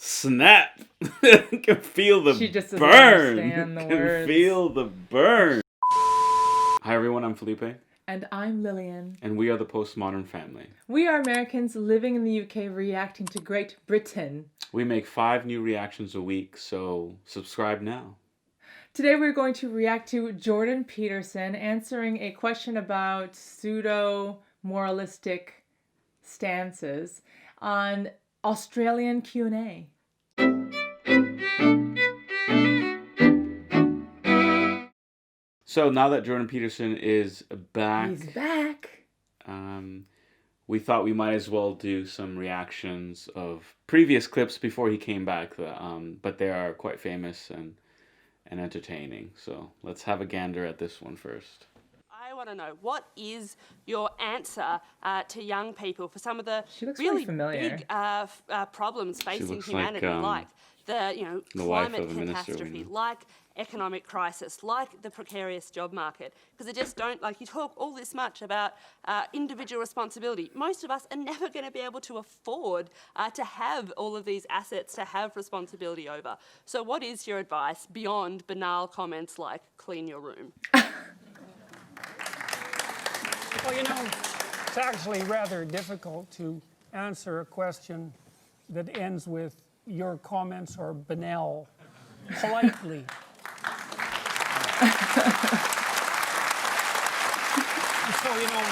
Snap! I can feel the She just doesn't burn. understand the I can words. feel the burn. Hi everyone, I'm Felipe. And I'm Lillian. And we are the Postmodern family. We are Americans living in the UK reacting to Great Britain. We make 5 new reactions a week, so subscribe now. Today we're going to react to Jordan Peterson answering a question about pseudo-moralistic stances on Australian Q&A. So now that Jordan Peterson is back, He's back. We thought we might as well do some reactions of previous clips before he came back, but they are quite famous and entertaining. So let's have a gander at this one first. I want to know, what is your answer to young people for some of the really big problems facing humanity, like the the climate catastrophe, like economic crisis, like the precarious job market? Because they just don't, like, you talk all this much about individual responsibility. Most of us are never going to be able to afford to have all of these assets to have responsibility over. So what is your advice beyond banal comments like clean your room? Well, you know, it's actually rather difficult to answer a question that ends with your comments are banal, politely. So, you know,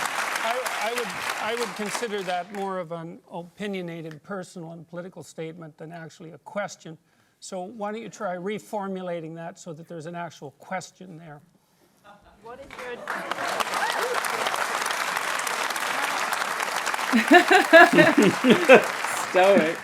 I would consider that more of an opinionated personal and political statement than actually a question. So why don't you try reformulating that so that there's an actual question there? What is your Stoic.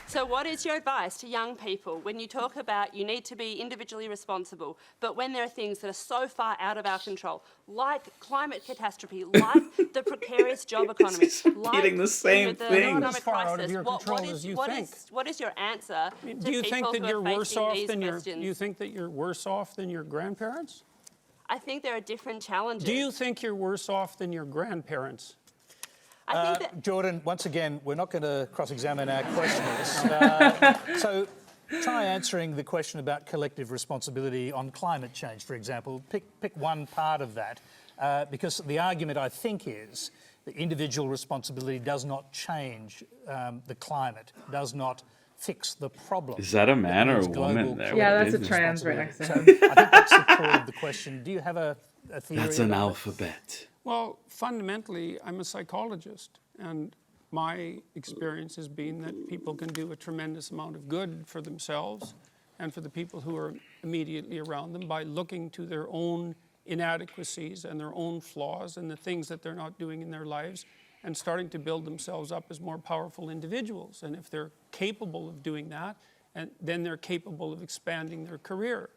So what is your advice to young people when you talk about you need to be individually responsible, but when there are things that are so far out of our control, like climate catastrophe, like the precarious job economy, repeating the same thing. economic As far out of crisis, your control as you think. what is your answer to Do you think people that who you're are worse facing off these than questions? you think that you're worse off than your grandparents? I think there are different challenges. Do you think you're worse off than your grandparents? I think that Jordan, once again, we're not going to cross-examine our questioners. So try answering the question about collective responsibility on climate change, for example. Pick one part of that, because the argument, I think, is that individual responsibility does not change the climate, does not fix the problem. Is that a man or a woman there? Yeah, that's a trans accent. So I think that's the core of the question. Do you have a theory? That's an about it? alphabet. Well, fundamentally, I'm a psychologist, and my experience has been that people can do a tremendous amount of good for themselves and for the people who are immediately around them by looking to their own inadequacies and their own flaws and the things that they're not doing in their lives and starting to build themselves up as more powerful individuals. And if they're capable of doing that, then they're capable of expanding their career.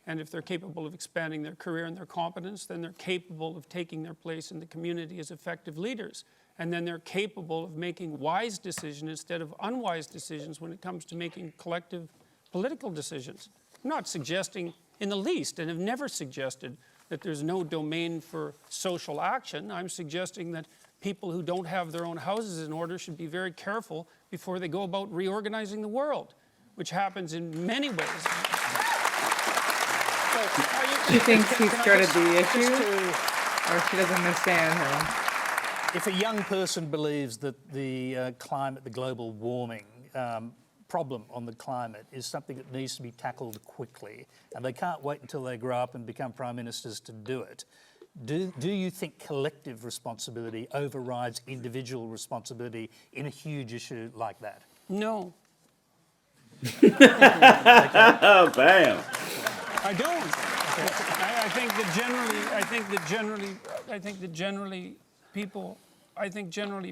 And if they're capable of expanding their career and their competence, then they're capable of taking their place in the community as effective leaders. And then they're capable of making wise decisions instead of unwise decisions when it comes to making collective political decisions. I'm not suggesting in the least, and have never suggested, that there's no domain for social action. I'm suggesting that people who don't have their own houses in order should be very careful before they go about reorganizing the world, which happens in many ways. She thinks he started the issue, or she doesn't understand him. If a young person believes that the climate, the global warming problem on the climate is something that needs to be tackled quickly, and they can't wait until they grow up and become prime ministers to do it, do you think collective responsibility overrides individual responsibility in a huge issue like that? No. Oh, bam. I don't. I think generally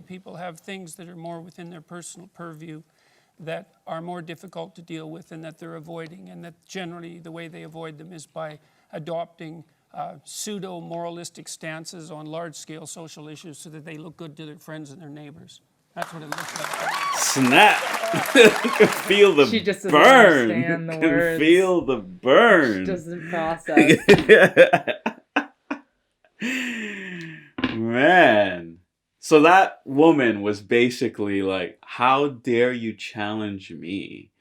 people have things that are more within their personal purview that are more difficult to deal with and that they're avoiding, and that generally the way they avoid them is by adopting pseudo-moralistic stances on large-scale social issues so that they look good to their friends and their neighbors. That's what it looks like. Snap! I can feel the She just doesn't burn. understand the I can words. feel the burn. She doesn't process. Man. So that woman was basically like, how dare you challenge me?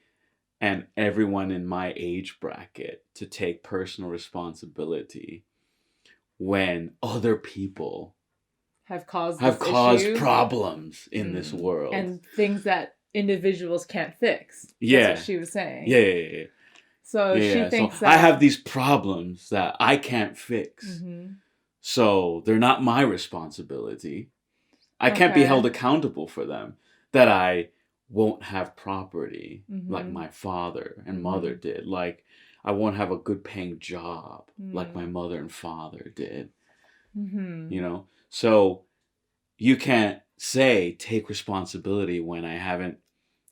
and everyone in my age bracket to take personal responsibility when other people Have caused have this caused issue problems in this world. and things that individuals can't fix. Yeah. That's what she was saying. Yeah. So she Yeah. thinks So that I have these problems that I can't fix. So they're not my responsibility. I can't be Okay. held accountable for them. That I won't have property like my father and mother did. Like I won't have a good paying job like my mother and father did. You know? So you can't say take responsibility when I haven't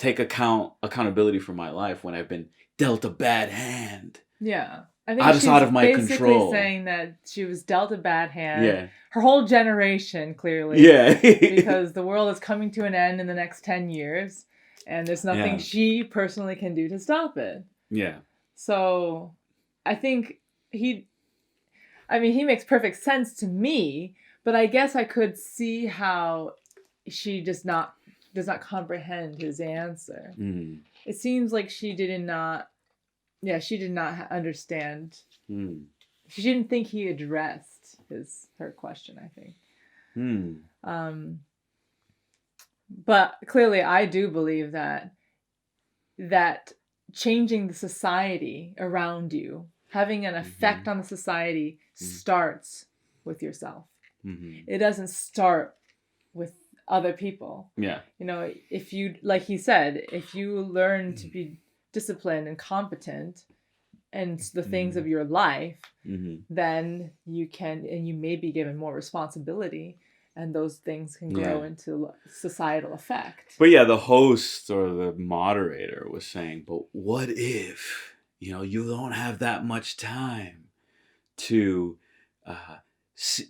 accountability for my life when I've been dealt a bad hand. Yeah. I think It's she's out of my basically control. saying that she was dealt a bad hand. Yeah. Her whole generation, clearly. Yeah. Because the world is coming to an end in the next 10 years. And there's nothing Yeah. she personally can do to stop it. Yeah. So I think he makes perfect sense to me, but I guess I could see how she does not comprehend his answer. It seems like she did not understand. She didn't think he addressed her question, I think. But clearly I do believe that changing the society around you, having an effect on the society, starts with yourself. It doesn't start with other people. Yeah. You know, if you, like he said, if you learn to be disciplined and competent in the things of your life, then you can, and you may be given more responsibility, and those things can grow into societal effect. But yeah, the host or the moderator was saying, but what if, you don't have that much time to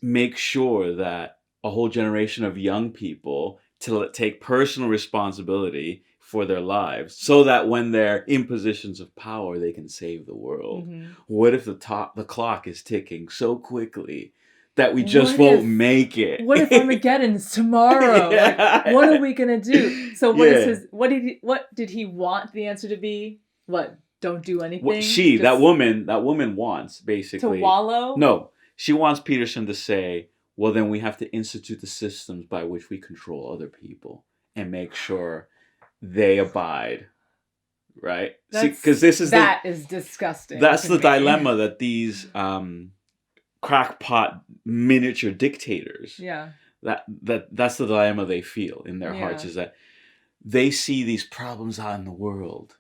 make sure that a whole generation of young people to take personal responsibility for their lives so that when they're in positions of power, they can save the world. What if the clock is ticking so quickly that we just won't make it? What if Armageddon's tomorrow? Like, what are we gonna do? So what did he want the answer to be? What? Don't do anything? That woman wants basically to wallow? No, she wants Peterson to say, well, then we have to institute the systems by which we control other people and make sure they abide. Right? Because that is disgusting. That's the dilemma that these crackpot miniature dictators. Yeah. That's the dilemma they feel in their hearts, is that they see these problems out in the world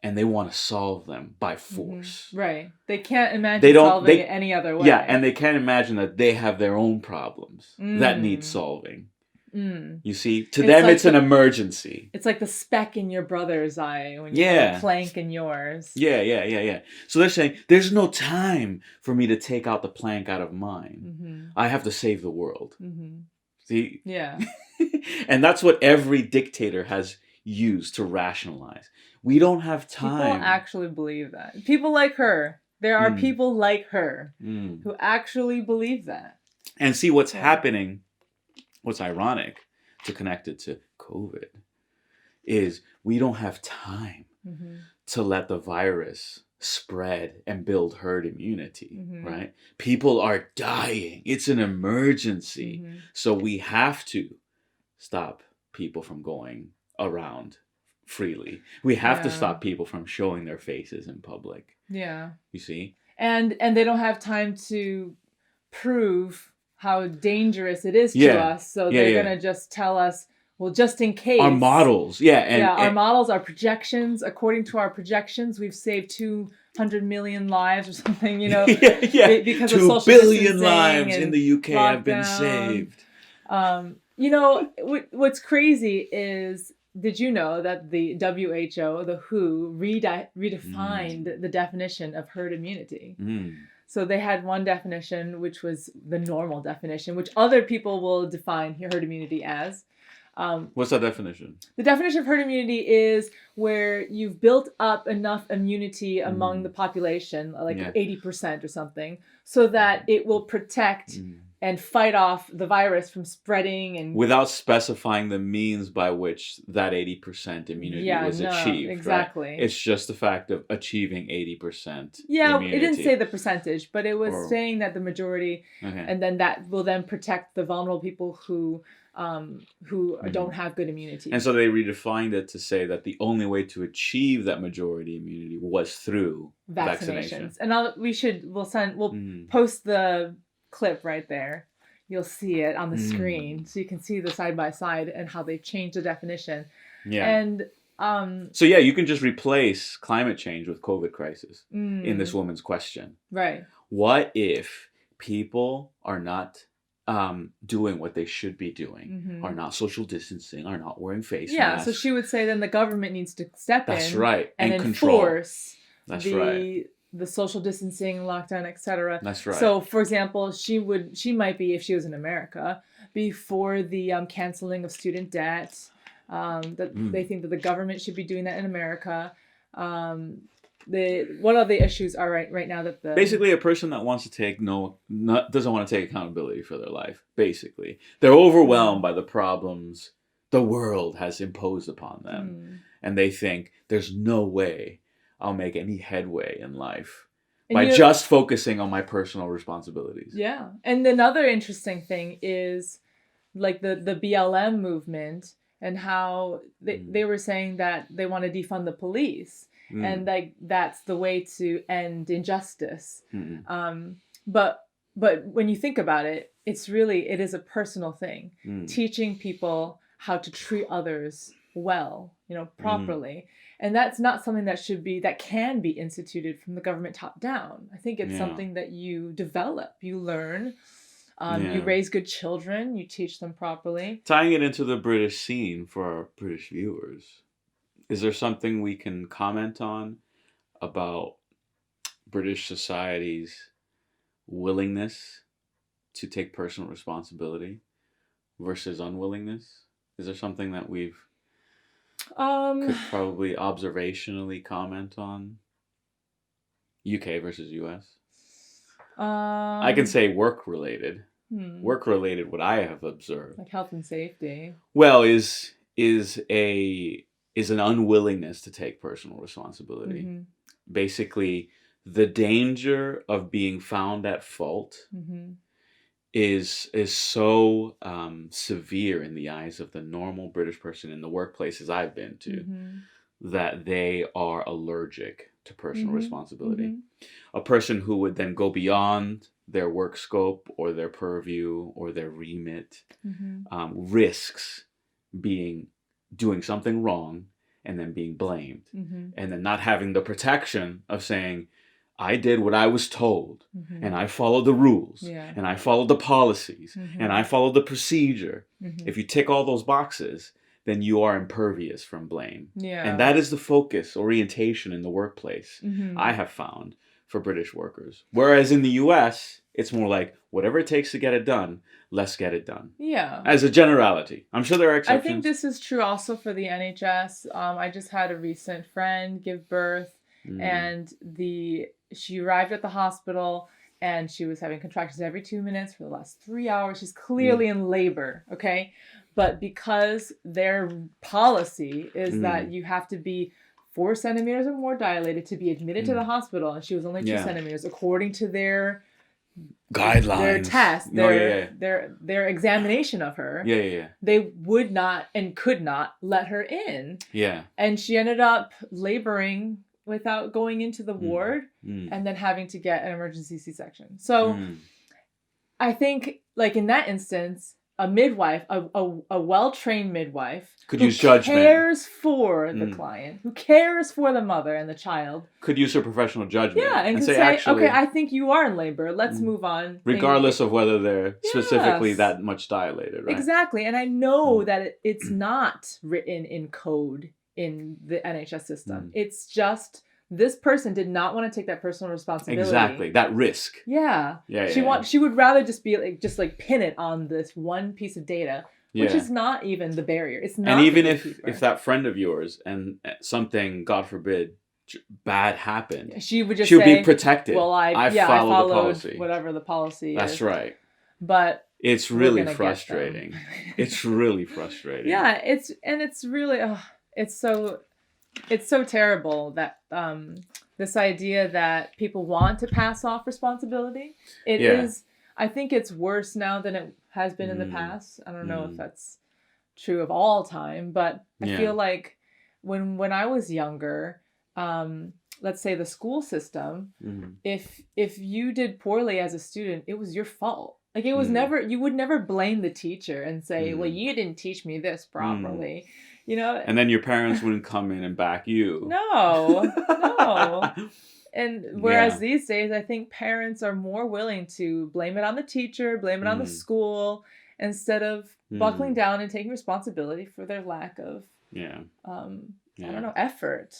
and they want to solve them by force. Right. They can't imagine solving it any other way. Yeah, and they can't imagine that they have their own problems that need solving. You see, to them it's an emergency. It's like the speck in your brother's eye when you have a plank in yours. Yeah. So they're saying, there's no time for me to take out the plank out of mine. I have to save the world. See? Yeah. And that's what every dictator has used to rationalize. We don't have time. People actually believe that. People like her. There are people like her who actually believe that. And see what's happening. What's ironic, to connect it to COVID, is we don't have time to let the virus spread and build herd immunity, right? People are dying. It's an emergency. So we have to stop people from going around freely. We have to stop people from showing their faces in public. Yeah. You see? And they don't have time to prove how dangerous it is to us. So they're going to just tell us, well, just in case. Our models. Our models, our projections. According to our projections, we've saved 200 million lives or something, because of social 2 billion distancing lives and in the UK have been lockdown. saved. What's crazy is, did you know that the WHO, the WHO, redefined the definition of herd immunity? So they had one definition, which was the normal definition, which other people will define herd immunity as. What's that definition? The definition of herd immunity is where you've built up enough immunity among the population, like 80% or something, so that it will protect and fight off the virus from spreading and without specifying the means by which that 80% immunity was achieved. Exactly. Right? It's just the fact of achieving 80% immunity. It didn't say the percentage, but it was saying that the majority, okay. and then that will then protect the vulnerable people who don't have good immunity. And so they redefined it to say that the only way to achieve that majority immunity was through vaccination. And we'll post the clip right there. You'll see it on the screen, so you can see the side by side and how they changed the definition. Yeah. And so yeah, you can just replace climate change with COVID crisis in this woman's question. Right. What if people are not doing what they should be doing, are not social distancing, are not wearing face masks? Yeah, so she would say then the government needs to step in. That's right. And enforce the social distancing, lockdown, etc. That's right. So, for example, she might be, if she was in America, before the canceling of student debt, they think that the government should be doing that in America. What are the issues are right now that basically a person that wants to take doesn't want to take accountability for their life. Basically, they're overwhelmed by the problems the world has imposed upon them, and they think there's no way I'll make any headway in life by just focusing on my personal responsibilities. Yeah. And another interesting thing is like the BLM movement and how they were saying that they want to defund the police and like that's the way to end injustice. But when you think about it, it is a personal thing. Teaching people how to treat others well, properly. And that's not something that can be instituted from the government top down. I think it's something that you develop, you learn, you raise good children, you teach them properly. Tying it into the British scene for our British viewers, is there something we can comment on about British society's willingness to take personal responsibility versus unwillingness? Is there something that we've could probably observationally comment on? UK versus US? I can say work related. Work related, what I have observed, like health and safety, well, is an unwillingness to take personal responsibility. Basically, the danger of being found at fault is so severe in the eyes of the normal British person in the workplaces I've been to that they are allergic to personal responsibility. A person who would then go beyond their work scope or their purview or their remit risks doing something wrong and then being blamed and then not having the protection of saying, I did what I was told and I followed the rules and I followed the policies and I followed the procedure. If you tick all those boxes, then you are impervious from blame. And that is the focus, orientation in the workplace, I have found for British workers. Whereas in the US, it's more like, whatever it takes to get it done, let's get it done. Yeah. As a generality. I'm sure there are exceptions. I think this is true also for the NHS. I just had a recent friend give birth and she arrived at the hospital and she was having contractions every 2 minutes for the last 3 hours. She's clearly in labor, okay? But because their policy is that you have to be 4 centimeters or more dilated to be admitted to the hospital, and she was only 2 centimeters, according to their guidelines, their test, their examination of her. They would not and could not let her in. And she ended up laboring without going into the ward and then having to get an emergency C-section. So I think, like in that instance, a midwife, a well-trained midwife could who use judgment, cares for the client, who cares for the mother and the child, could use her professional judgment. And say, actually, okay, I think you're in labor. Let's move on. Regardless of whether they're specifically that much dilated, right? Exactly. And I know that it's not written in code in the NHS system. It's just this person did not want to take that personal responsibility. Exactly, that risk. She would rather just be like pin it on this one piece of data, which is not even the barrier. It's not. And even if that friend of yours and something, God forbid, bad happened, she would say, be protected. Well, I followed the policy. Whatever the policy is. That's right. but It's we're really gonna get them. frustrating. It's really frustrating. Yeah, it's really it's so terrible that this idea that people want to pass off responsibility. It is. I think it's worse now than it has been in the past. I don't know if that's true of all time, but I feel like when I was younger, let's say the school system, if you did poorly as a student, it was your fault. Like it was never, you would never blame the teacher and say, well, you didn't teach me this properly, you know? And then your parents wouldn't come in and back you. No. And whereas these days, I think parents are more willing to blame it on the teacher, blame it on the school, instead of buckling down and taking responsibility for their lack of, I don't know, effort.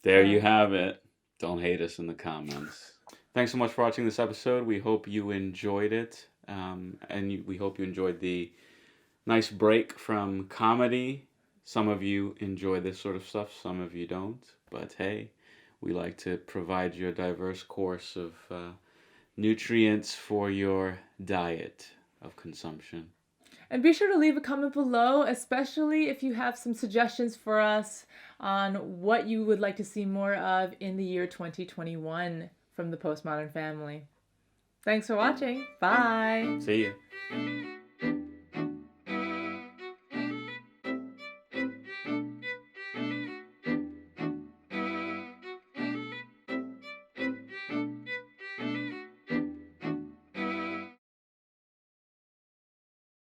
There you have it. Don't hate us in the comments. Thanks so much for watching this episode. We hope you enjoyed it. We hope you enjoyed the nice break from comedy. Some of you enjoy this sort of stuff, some of you don't. But hey, we like to provide you a diverse course of nutrients for your diet of consumption. And be sure to leave a comment below, especially if you have some suggestions for us on what you would like to see more of in the year 2021 from the Postmodern family. Thanks for watching. Bye. See ya.